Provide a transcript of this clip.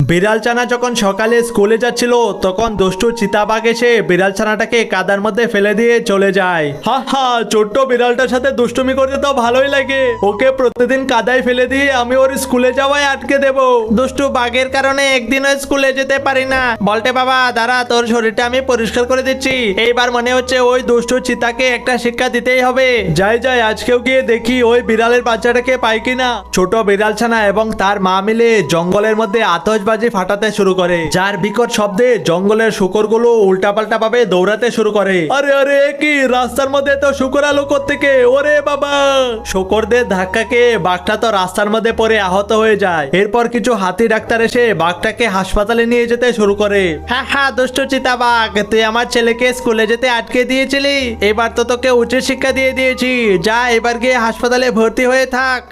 বিড়াল ছানা যখন সকালে স্কুলে যাচ্ছিল তখন দুষ্টু চিতাবাঘ এসে বিড়াল ছানাটাকে কাদার মধ্যে ফেলে দিয়ে চলে যায়। হা হা, ছোট্ট বিড়ালটার সাথে দুষ্টুমি করতে তো ভালোই লাগে। ওকে প্রতিদিন কাদায় ফেলে দিয়ে আমি ওর স্কুলে যাওয়ায় আটকে দেব। দুষ্টু বাঘের কারণে একদিনও স্কুলে যেতে পারি না। বলতে বাবা দাঁড়া, তোর শরীরটা আমি পরিষ্কার করে দিচ্ছি। এইবার মনে হচ্ছে ওই দুষ্টু চিতাকে একটা শিক্ষা দিতেই হবে। যাই যাই, আজকেও গিয়ে দেখি ওই বিড়ালের বাচ্চাটাকে পাই কিনা। ছোট বিড়াল ছানা এবং তার মা মিলে জঙ্গলের মধ্যে আতশবাজি ফাটাতে শুরু করে, যার বিকট শব্দে জঙ্গলের শুকরগুলো উল্টাপাল্টা ভাবে দৌড়াতে শুরু করে। আরে আরে, কি রাস্তার মধ্যে তো শুকর আলো কোত্থেকে? ওরে বাবা! শুকরদের ধাক্কাকে বাঘটা তো রাস্তার মধ্যে পড়ে আহত হয়ে যায়। এরপর কিছু হাতি ডাক্তার এসে বাঘটাকে হাসপাতালে নিয়ে যেতে শুরু করে। হ্যাঁ হ্যাঁ, দুষ্ট চিতাবাঘ, তুই আমার ছেলেকে স্কুলে যেতে আটকে দিয়েছিলি। এবার তো তোকে উচিত শিক্ষা দিয়ে দিয়েছি। যা, এবার গিয়ে হাসপাতালে ভর্তি হয়ে থাক।